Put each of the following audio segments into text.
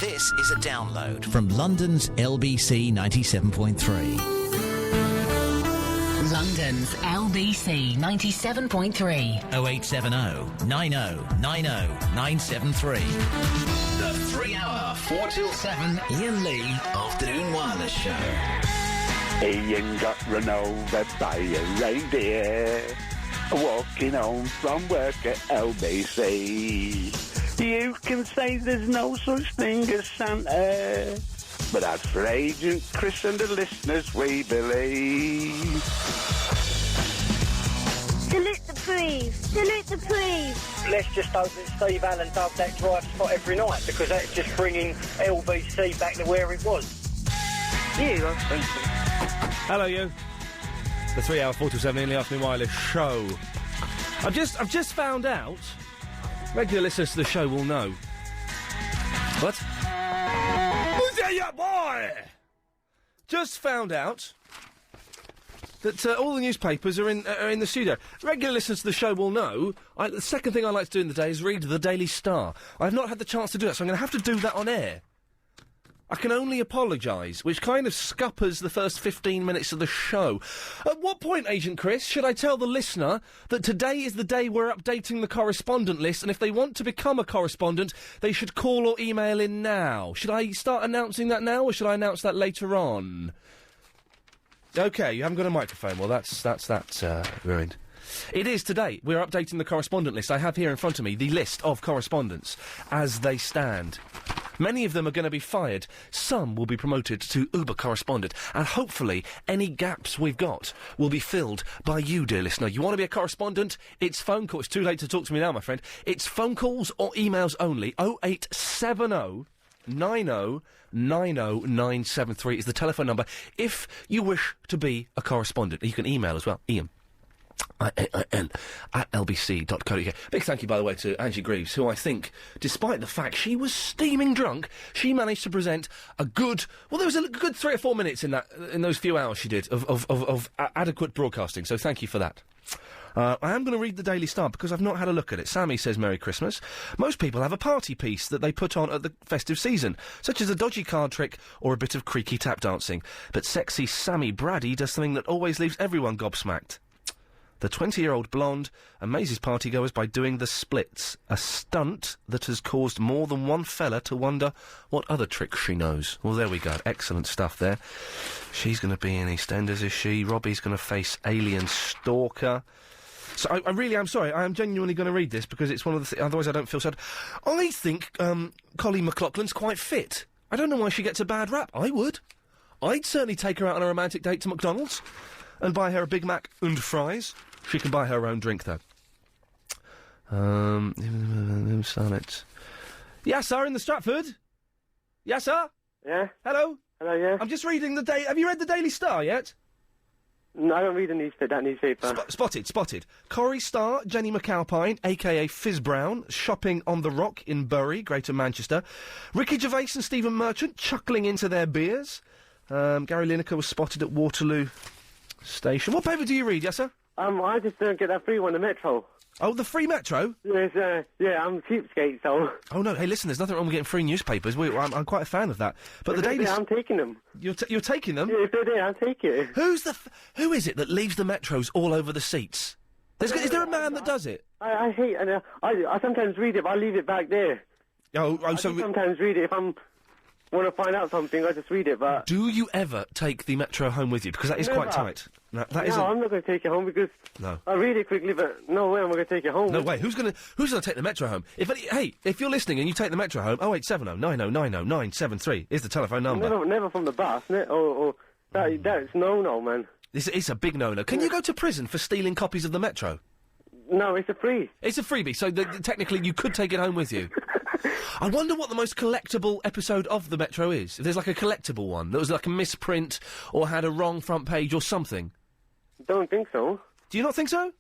This is a download from London's LBC 97.3. London's LBC 97.3. 0870 90 90 973. The 3-hour 4 till 7 Iain Lee Afternoon Wireless Show. Iain got run over by a reindeer walking home from work at LBC. You can say there's no such thing as Santa, but as for Agent Chris and the listeners, we believe. Salute the breeze! Salute the breeze! Let's just hope that Steve Allen does that drive spot every night, because that's just bringing LBC back to where it was. Yeah, I think so. Hello, you. The 3-hour 4 till 7 in the Afternoon Wireless Show. I've just found out. Regular listeners to the show will know. What? Who's there, ya boy? Just found out that all the newspapers are in the studio. Regular listeners to the show will know. The second thing I like to do in the day is read the Daily Star. I've not had the chance to do that, so I'm going to have to do that on air. I can only apologise, which kind of scuppers the first 15 minutes of the show. At what point, Agent Chris, should I tell the listener that today is the day we're updating the correspondent list, and if they want to become a correspondent, they should call or email in now? Should I start announcing that now, or should I announce that later on? OK, you haven't got a microphone. Well, that's ruined. It is today. We're updating the correspondent list. I have here in front of me the list of correspondents as they stand. Many of them are going to be fired. Some will be promoted to Uber correspondent. And hopefully, any gaps we've got will be filled by you, dear listener. You want to be a correspondent? It's phone call. It's too late to talk to me now, my friend. It's phone calls or emails only. 0870 90 90 973 is the telephone number if you wish to be a correspondent. You can email as well. Iain. IAIN at lbc.co.uk. Big thank you, by the way, to Angie Greaves, who I think, despite the fact she was steaming drunk, she managed to present a good... Well, there was a good 3 or 4 minutes in those few hours she did of adequate broadcasting, so thank you for that. I am going to read the Daily Star because I've not had a look at it. Sammy says Merry Christmas. Most people have a party piece that they put on at the festive season, such as a dodgy card trick or a bit of creaky tap dancing. But sexy Sammy Brady does something that always leaves everyone gobsmacked. The 20-year-old blonde amazes partygoers by doing the splits, a stunt that has caused more than one fella to wonder what other tricks she knows. Well, there we go. Excellent stuff there. She's going to be in EastEnders, is she? Robbie's going to face Alien Stalker. So I really am sorry. I am genuinely going to read this because it's one of the otherwise I don't feel sad. I think Colleen McLaughlin's quite fit. I don't know why she gets a bad rap. I would. I'd certainly take her out on a romantic date to McDonald's and buy her a Big Mac and fries. She can buy her own drink, though. Sonnet. Yes, sir, in the Stratford? Yes, sir? Yeah? Hello? Hello, yeah? I'm just reading the Have you read the Daily Star yet? No, I don't read that newspaper. Spotted. Corrie Starr, Jenny McAlpine, a.k.a. Fizz Brown, shopping on the Rock in Bury, Greater Manchester. Ricky Gervais and Stephen Merchant chuckling into their beers. Gary Lineker was spotted at Waterloo Station. What paper do you read, yes, sir? I just don't get that free one, the Metro. Oh, the free Metro? Yes, yeah, I'm a cheapskate, so... Oh, no, hey, listen, there's nothing wrong with getting free newspapers. I'm quite a fan of that. But the Daily... Yeah, I'm taking them. You're taking them? Yeah, if they're there, I'll take it. Who is it that leaves the Metros all over the seats? Is there a man that does it? I hate... And I sometimes read it, but I leave it back there. I sometimes read it if I'm... want to find out something, I just read it, but... Do you ever take the Metro home with you? Because that is quite tight. No, I'm not going to take it home because... No. I read it quickly, but no way am I going to take it home. No way. Who's going to take the Metro home? If you're listening and you take the Metro home, 0870 90 90 973 is the telephone number. Never from the bus, that's no, man. It's a big no-no. Can you go to prison for stealing copies of the Metro? No, it's a free. It's a freebie, so technically you could take it home with you. I wonder what the most collectible episode of the Metro is. If there's like a collectible one that was like a misprint or had a wrong front page or something. Don't think so. Do you not think so?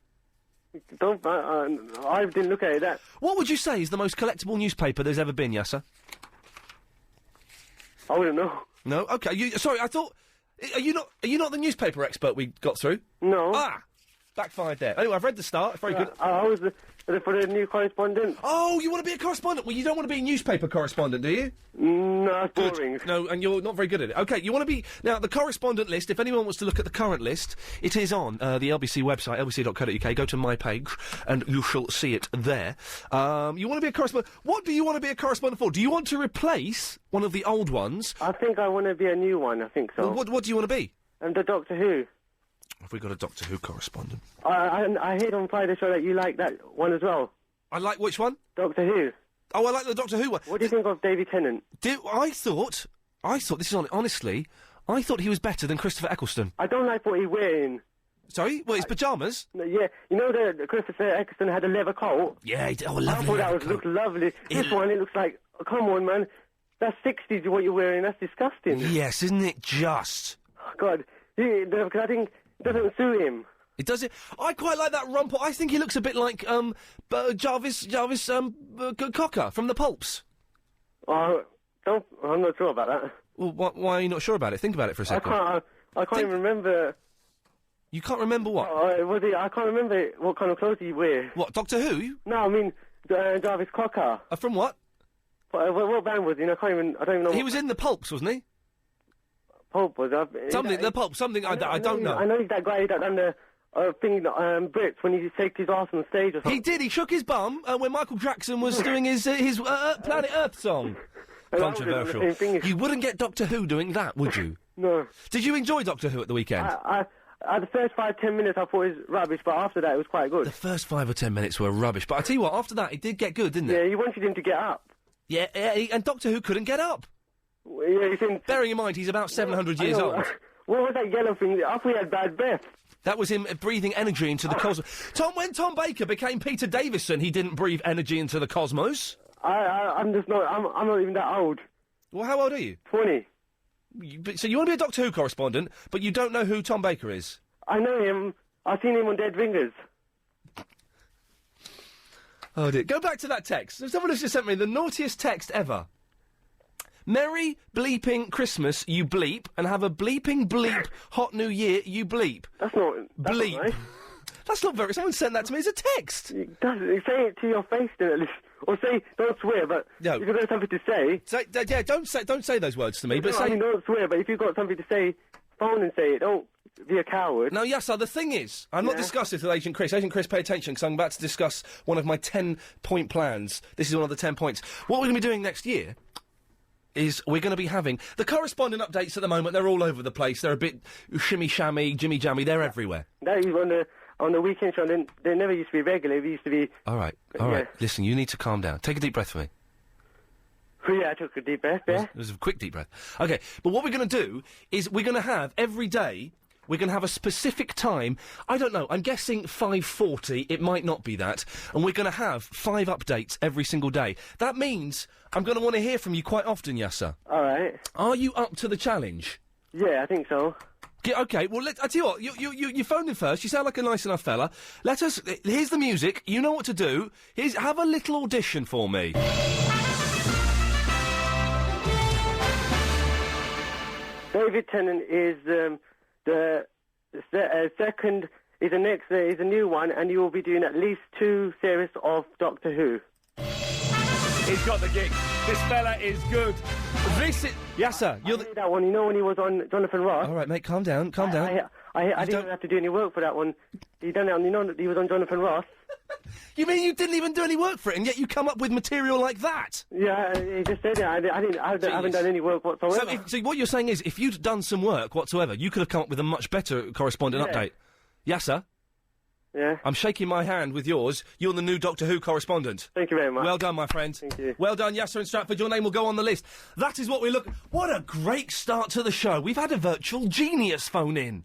I didn't look at it. What would you say is the most collectible newspaper there's ever been, Yasser? I wouldn't know. No? Okay, sorry, I thought... Are you not the newspaper expert we got through? No. Ah! Backfired there. Anyway, I've read the start. It's very good. I was for the new correspondent. Oh, you want to be a correspondent? Well, you don't want to be a newspaper correspondent, do you? No, it's boring. No, and you're not very good at it. Okay, you want to be... Now, the correspondent list, if anyone wants to look at the current list, it is on the LBC website, lbc.co.uk. Go to my page, and you shall see it there. You want to be a correspondent... What do you want to be a correspondent for? Do you want to replace one of the old ones? I think I want to be a new one, I think so. Well, what do you want to be? The Doctor Who. Have we got a Doctor Who correspondent? I heard on Friday show that you like that one as well. I like which one? Doctor Who. Oh, I like the Doctor Who one. What do you think of David Tennant? I thought, this is honestly, I thought he was better than Christopher Eccleston. I don't like what he's wearing. Sorry? Well, his pyjamas? Yeah, you know that Christopher Eccleston had a leather coat? Yeah, he did. Oh, a lovely I thought leather that coat. looked lovely. This one, it looks like, oh, come on, man. That's 60s what you're wearing. That's disgusting. Yes, isn't it just? Oh, God. Because I think it doesn't suit him. It does it. I quite like that rumple. I think he looks a bit like Jarvis Cocker from the Pulps. I'm not sure about that. Well, why are you not sure about it? Think about it for a second. I can't even remember. You can't remember what? I can't remember what kind of clothes he wears. What, Doctor Who? No, I mean Jarvis Cocker. From what? What band was he? I don't even know. He was in the Pulps, wasn't he? Pulp was something. The Pulp. Something. I don't know. I know he's that guy that done the thing Brits when he shaked his arse on stage or something. He did. He shook his bum when Michael Jackson was doing his Planet Earth song. Controversial. You wouldn't get Doctor Who doing that, would you? No. Did you enjoy Doctor Who at the weekend? The first 5-10 minutes I thought it was rubbish, but after that it was quite good. The first 5 or 10 minutes were rubbish, but I tell you what, after that it did get good, didn't it? Yeah, you wanted him to get up. Yeah, and Doctor Who couldn't get up. Yeah, bearing in mind he's about 700 years old. What was that yellow thing? I thought he had bad breath. That was him breathing energy into the cosmos. When Tom Baker became Peter Davison, he didn't breathe energy into the cosmos. I'm just not. I'm not even that old. Well, how old are you? 20. So you want to be a Doctor Who correspondent, but you don't know who Tom Baker is? I know him. I've seen him on Dead Ringers. Oh dear. Go back to that text. Someone has just sent me the naughtiest text ever. Merry bleeping Christmas, you bleep, and have a bleeping bleep hot new year, you bleep. That's not... bleep. Not nice. That's not very... Someone sent that to me as a text. Say it to your face then at least. Or say, don't swear, but no. if you've got something to say... Yeah, don't say those words to me, but say... I mean, don't swear, but if you've got something to say, phone and say it. Don't be a coward. No, Yasser, the thing is, I'm not discussing this with Agent Chris. Agent Chris, pay attention, because I'm about to discuss one of my 10-point plans. This is one of the 10 points. What we're going to be doing next year is we're going to be having... The correspondent updates at the moment, they're all over the place. They're a bit shimmy-shammy, jimmy-jammy, they're everywhere. That is on the weekend show, they never used to be regular, they used to be... All right. Listen, you need to calm down. Take a deep breath for me. Yeah, I took a deep breath, yeah. It was a quick deep breath. OK, but what we're going to do is we're going to have, every day, we're going to have a specific time. I don't know, I'm guessing 5:40, it might not be that. And we're going to have 5 updates every single day. That means I'm going to want to hear from you quite often, Yasser. All right. Are you up to the challenge? Yeah, I think so. OK, well, I tell you what, you phoned in first, you sound like a nice enough fella. Here's the music, you know what to do. Have a little audition for me. David Tennant is the second. Is the next. Is a new one, and you will be doing at least 2 series of Doctor Who. He's got the gig. This fella is good. Yasser, you're that one. You know when he was on Jonathan Ross. All right, mate, calm down. I didn't have to do any work for that one. He done it. You know he was on Jonathan Ross. You mean you didn't even do any work for it, and yet you come up with material like that? Yeah, he just said it. I haven't done any work whatsoever. So what you're saying is, if you'd done some work whatsoever, you could have come up with a much better correspondent update. Yasser? Yeah? I'm shaking my hand with yours. You're the new Doctor Who correspondent. Thank you very much. Well done, my friend. Thank you. Well done, Yasser in Stratford. Your name will go on the list. That is what we look... What a great start to the show. We've had a virtual genius phone in.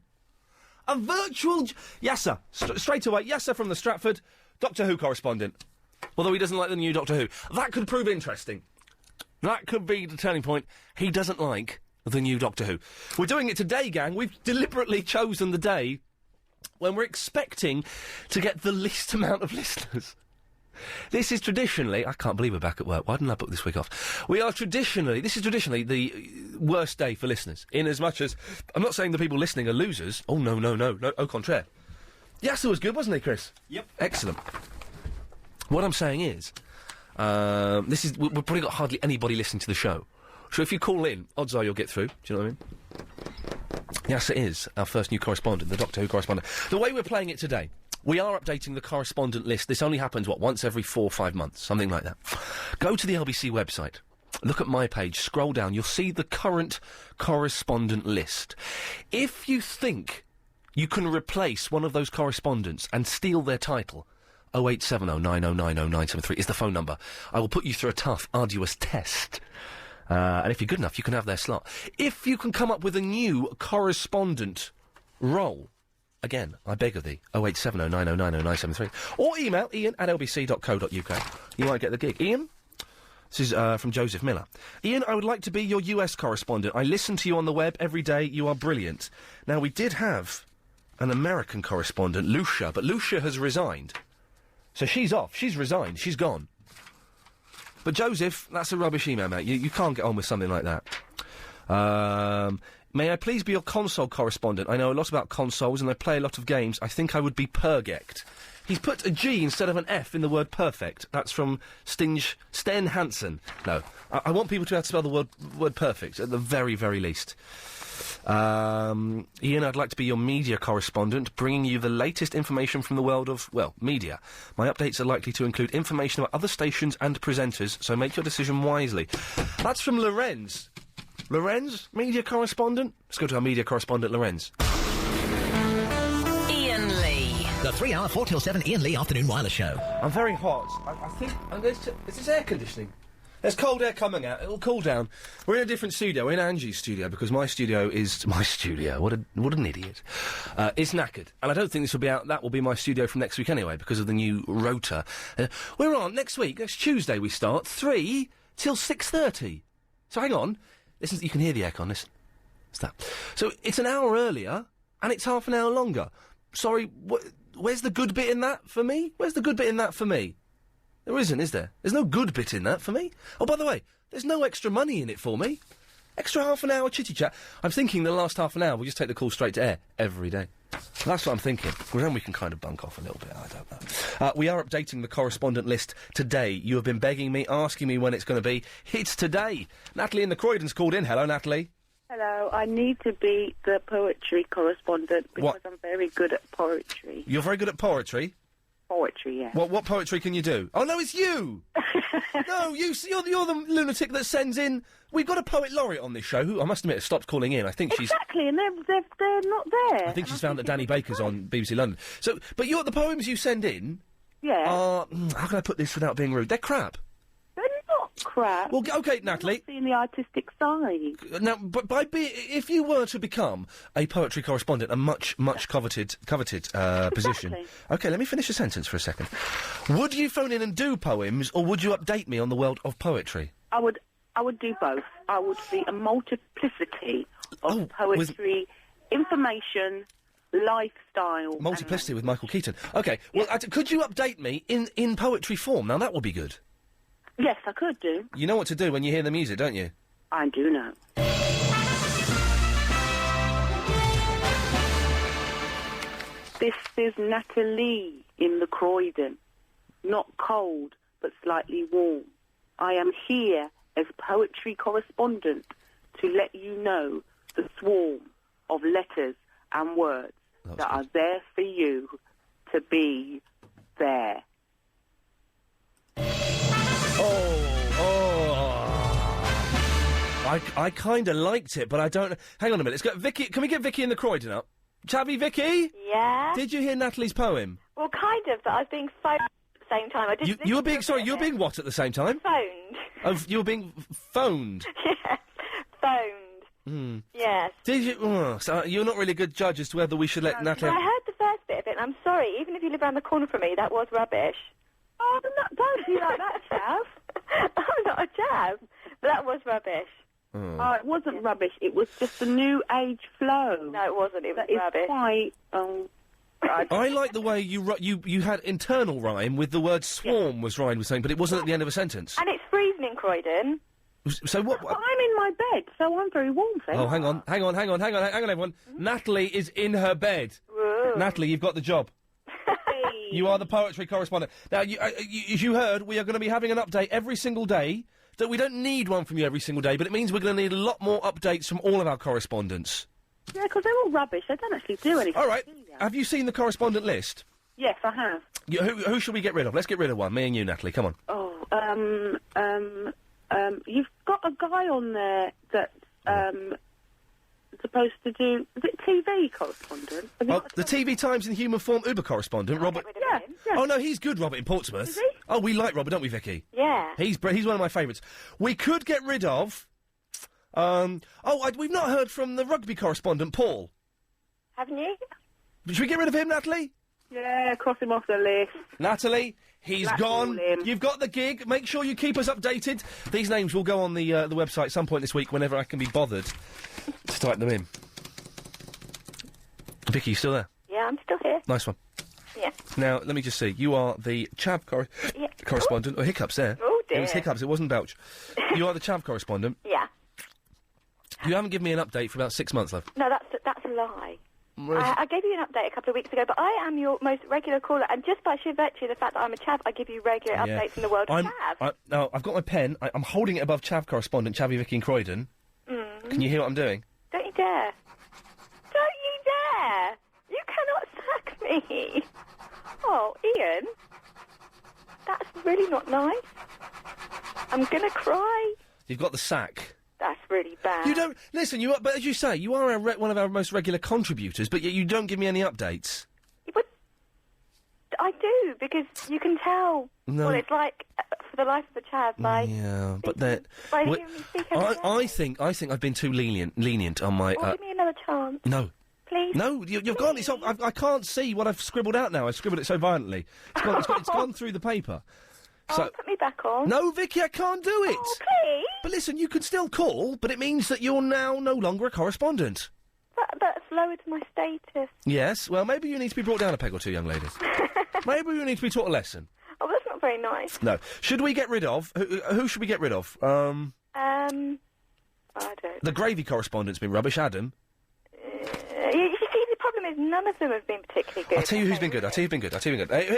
A virtual... Yasser. Straight away. Yasser from the Stratford, Doctor Who correspondent. Although he doesn't like the new Doctor Who. That could prove interesting. That could be the turning point. He doesn't like the new Doctor Who. We're doing it today, gang. We've deliberately chosen the day when we're expecting to get the least amount of listeners. This is traditionally... I can't believe we're back at work. Why didn't I book this week off? This is traditionally the worst day for listeners, in as much as... I'm not saying the people listening are losers. Oh, no, au contraire. Yasser was good, wasn't he, Chris? Yep. Excellent. What I'm saying is, we've probably got hardly anybody listening to the show. So if you call in, odds are you'll get through. Do you know what I mean? Yasser is our first new correspondent, the Doctor Who correspondent. The way we're playing it today, we are updating the correspondent list. This only happens, once every 4 or 5 months, something like that. Go to the LBC website. Look at my page, scroll down, you'll see the current correspondent list. If you think you can replace one of those correspondents and steal their title, 0870 9090 973 is the phone number. I will put you through a tough, arduous test. And if you're good enough, you can have their slot. If you can come up with a new correspondent role, again, I beg of thee, 0870 9090 973, or email ian@lbc.co.uk. You might get the gig. Ian? This is from Joseph Miller. Ian, I would like to be your US correspondent. I listen to you on the web every day. You are brilliant. Now, we did have an American correspondent, Lucia, but Lucia has resigned. So she's off. She's resigned. She's gone. But Joseph, that's a rubbish email, mate. You can't get on with something like that. May I please be your console correspondent? I know a lot about consoles and I play a lot of games. I think I would be Pergect. He's put a G instead of an F in the word perfect. That's from Sten Hansen. No, I want people to have to spell the word perfect, at the very, very least. Ian, I'd like to be your media correspondent, bringing you the latest information from the world of, media. My updates are likely to include information about other stations and presenters, so make your decision wisely. That's from Lorenz. Lorenz, media correspondent? Let's go to our media correspondent, Lorenz. Iain Lee. The 3 hour 4 till 7 Iain Lee Afternoon Wireless Show. I'm very hot. I think is this air conditioning? There's cold air coming out. It'll cool down. We're in a different studio. We're in Angie's studio because my studio is my studio. What an idiot. It's knackered, and I don't think this will be out. That will be my studio from next week anyway because of the new rota. We're on next week. Next Tuesday we start 3 till 6:30. So hang on. Listen, you can hear the aircon. Listen. What's that? So it's an hour earlier and it's half an hour longer. Sorry. Where's the good bit in that for me? Where's the good bit in that for me? There isn't, is there? There's no good bit in that for me. Oh, by the way, there's no extra money in it for me. Extra half an hour chitty-chat. I'm thinking the last half an hour we'll just take the call straight to air every day. That's what I'm thinking. Well, then we can kind of bunk off a little bit, I don't know. We are updating the correspondent list today. You have been begging me, asking me when it's going to be. It's today. Natalie in the Croydon's called in. Hello, Natalie. Hello, I need to be the poetry correspondent because What? I'm very good at poetry. You're very good at poetry? Poetry, yeah. What poetry can you do? Oh, no, it's you! No, you're the lunatic that sends in... We've got a poet laureate on this show who, I must admit, has stopped calling in. I think she's... Exactly, and they're not there. I think she's found that Danny Baker's on BBC London. So, but the poems you send in... Yeah. Are... how can I put this without being rude? They're crap. They're not crap. Well, OK, Natalie... I'm seeing the artistic side. Now, but if you were to become a poetry correspondent, a much coveted position... OK, let me finish a sentence for a second. Would you phone in and do poems, or would you update me on the world of poetry? I would do both. I would be a multiplicity of poetry, information, lifestyle... Multiplicity with Michael Keaton. OK, well, could you update me in poetry form? Now, that would be good. Yes, I could do. You know what to do when you hear the music, don't you? I do know. This is Natalie in the Croydon. Not cold, but slightly warm. I am here as poetry correspondent to let you know the swarm of letters and words that are there for you to be there. I kind of liked it, but I don't... Hang on a minute, let's go... Vicky, can we get Vicky in the Croydon up? Chavvy Vicky? Yeah? Did you hear Natalie's poem? Well, kind of, but I was being phoned at the same time. I did. You were being... Sorry, you were being what at the same time? Phoned. Oh, you were being phoned? Yes, phoned. Yes. Did you... so you're not really a good judge as to whether we should let Natalie... I heard the first bit of it, and I'm sorry, even if you live around the corner from me, that was rubbish. Oh, don't be like that, Chav. I'm not a chav, but that was rubbish. Oh, it wasn't rubbish. It was just a new age flow. No, it wasn't. It was rubbish. Quite. I like the way you had internal rhyme with the word swarm was rhymed with something, but it wasn't at the end of a sentence. And it's freezing in Croydon. So what? I'm in my bed, so I'm very warm. Oh, hang on, everyone. Natalie is in her bed. Whoa. Natalie, you've got the job. You are the poetry correspondent. Now, as you heard, we are going to be having an update every single day. That we don't need one from you every single day, but it means we're going to need a lot more updates from all of our correspondents. Yeah, because they're all rubbish. They don't actually do anything. All right. Have you seen the correspondent list? Yes, I have. Who should we get rid of? Let's get rid of one. Me and you, Natalie. Come on. Oh, you've got a guy on there that's supposed to do. Is it TV correspondent? Oh, the TV Times in human form Uber correspondent, Robert. Yeah. Oh no, he's good, Robert in Portsmouth. Is he? Oh, we like Robert, don't we, Vicky? Yeah. He's one of my favourites. We could get rid of. We've not heard from the rugby correspondent, Paul. Haven't you? Should we get rid of him, Natalie? Yeah, cross him off the list. Natalie, he's gone. You've got the gig. Make sure you keep us updated. These names will go on the website at some point this week, whenever I can be bothered to type them in. Vicky, you still there? Yeah, I'm still here. Nice one. Yeah. Now, let me just see. You are the Chav correspondent. Oh, hiccups there. Oh, dear. It was hiccups, it wasn't belch. You are the Chav correspondent. Yeah. You haven't given me an update for about 6 months, love. No, that's a lie. I gave you an update a couple of weeks ago, but I am your most regular caller, and just by sheer virtue of the fact that I'm a Chav, I give you regular updates from the world of Chav. No, I've got my pen. I'm holding it above Chav correspondent, Chavy, Vicky and Croydon. Can you hear what I'm doing? Don't you dare. Don't you dare! You cannot sack me! Oh, Iain, that's really not nice. I'm gonna cry. You've got the sack. That's really bad. You don't... Listen, but as you say, you are one of our most regular contributors, but yet you don't give me any updates. But I do, because you can tell what it's like for the life of a Chav by... Yeah, but that... By hearing me speak every day. I think I've been too lenient on my... give me another chance. No. Please? No, you've gone... I can't see what I've scribbled out now. I've scribbled it so violently. It's gone through the paper. So, put me back on. No, Vicky, I can't do it. Oh, please. But listen, you can still call, but it means that you're now no longer a correspondent. That's lowered my status. Yes, well, maybe you need to be brought down a peg or two, young ladies. Maybe you need to be taught a lesson. Oh, that's not very nice. No. Should we get rid of... Who should we get rid of? I don't... The gravy correspondent's been rubbish, Adam. You see, the problem is none of them have been particularly good. I'll tell you who's been good. Here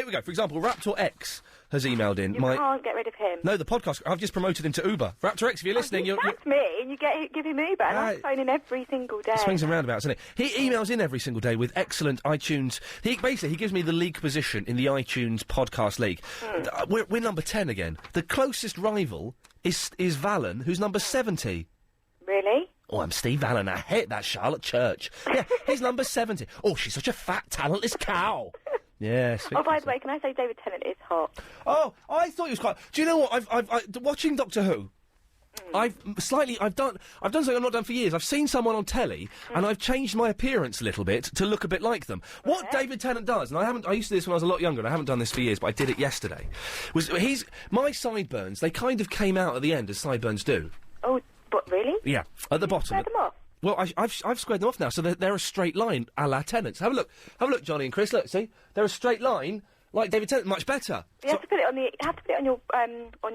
we go. For example, Raptor X has emailed in. You can't get rid of him. No, the podcast. I've just promoted him to Uber. Raptor X, if you're listening, That's me, and you give him Uber, and I'm phoning every single day. Swings and roundabouts, isn't it? He emails in every single day with excellent iTunes. He gives me the league position in the iTunes podcast league. We're number 10 again. The closest rival is Valen, who's number 70. Really? Oh, I'm Steve Allen. I hate that Charlotte Church. Yeah, he's number 70. Oh, she's such a fat, talentless cow. Yes. Oh, by the way, can I say David Tennant is hot? Oh, I thought he was quite... Do you know what? I've watching Doctor Who... I've done something I've not done for years. I've seen someone on telly, and I've changed my appearance a little bit to look a bit like them. What David Tennant does, and I used to do this when I was a lot younger, and I haven't done this for years, but I did it yesterday, my sideburns, they kind of came out at the end, as sideburns do. Oh, but really? Yeah, at the bottom. Square them off? Well, I've squared them off now, so they're a straight line, a la Tennant's. Have a look, Johnny and Chris, look, see? They're a straight line, like David Tennant, much better. You have to put it on your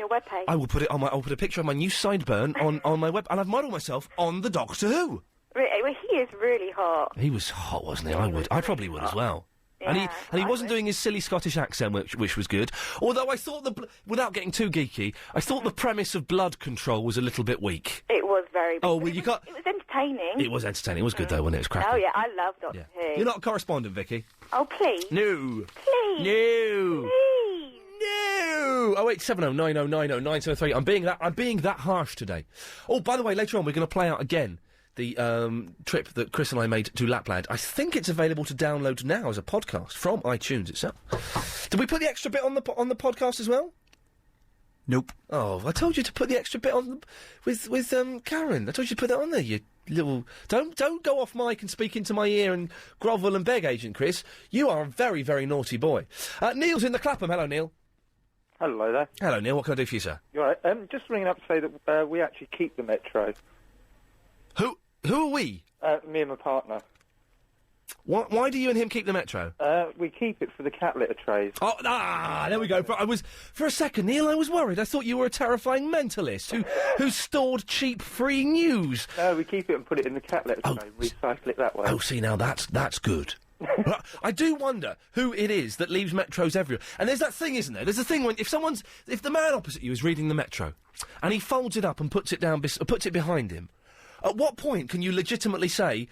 webpage. I'll put a picture of my new sideburn on my web, and I've modelled myself on the Doctor Who. Really? Well, he is really hot. He was hot, wasn't he? I probably would as well. Yeah, and he wasn't doing his silly Scottish accent, which was good. Although I thought without getting too geeky, I thought the premise of blood control was a little bit weak. It was very weak. Oh, well, you can't... It was entertaining. It was entertaining. It was good, though, wasn't it? It was cracking. Oh, yeah, I love Doctor Who. You're not a correspondent, Vicky. Oh, please. No. Please. No. Please. No. 08709090973. I'm being that harsh today. Oh, by the way, later on we're going to play out again the trip that Chris and I made to Lapland. I think it's available to download now as a podcast from iTunes itself. Did we put the extra bit on the podcast as well? Nope. Oh, I told you to put the extra bit on with Karen. I told you to put that on there, you little... Don't go off mic and speak into my ear and grovel and beg, Agent Chris. You are a very, very naughty boy. Neil's in the Clapham. Hello, Neil. Hello there. Hello, Neil. What can I do for you, sir? You're right. Just ringing up to say that we actually keep the Metro. Who are we? Me and my partner. Why do you and him keep the Metro? We keep it for the cat litter trays. Oh, there we go. For a second, Neil, I was worried. I thought you were a terrifying mentalist who stored cheap free news. No, we keep it and put it in the cat litter tray, recycle it that way. Oh, see, now that's good. I do wonder who it is that leaves metros everywhere. And there's that thing, isn't there? There's a thing when if the man opposite you is reading the Metro, and he folds it up and puts it down, puts it behind him. At what point can you legitimately say,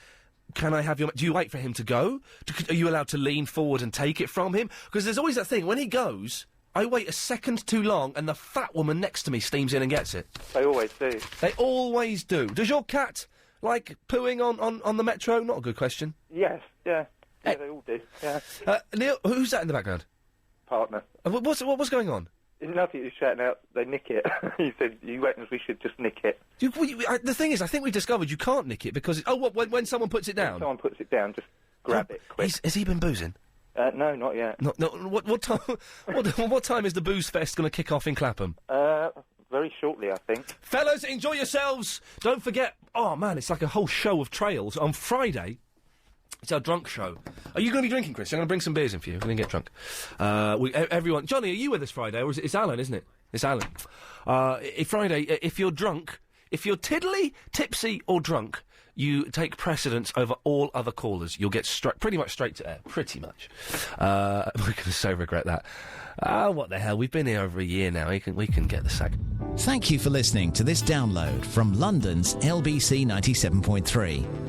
"Can I have your?" Do you wait for him to go? Are you allowed to lean forward and take it from him? Because there's always that thing when he goes. I wait a second too long, and the fat woman next to me steams in and gets it. They always do. They always do. Does your cat like pooing on the Metro? Not a good question. Yes, yeah. Yeah, they all do, yeah. Neil, who's that in the background? Partner. What's going on? Nothing, you're shouting out, they nick it. You said, you reckon we should just nick it. The thing is, I think we discovered you can't nick it because... when someone puts it down? When someone puts it down, just grab it quick. Has he been boozing? No, not yet. No, what time... what time is the booze fest going to kick off in Clapham? Very shortly, I think. Fellas, enjoy yourselves! Don't forget... Oh, man, it's like a whole show of trails. On Friday... It's our drunk show. Are you going to be drinking, Chris? I'm going to bring some beers in for you. We're going to get drunk. Everyone... Johnny, are you with us Friday? Or is it's Alan, isn't it? It's Alan. Friday, if you're drunk... If you're tiddly, tipsy or drunk, you take precedence over all other callers. You'll get pretty much straight to air. Pretty much. We're going to so regret that. What the hell? We've been here over a year now. We can get the sack. Thank you for listening to this download from London's LBC 97.3.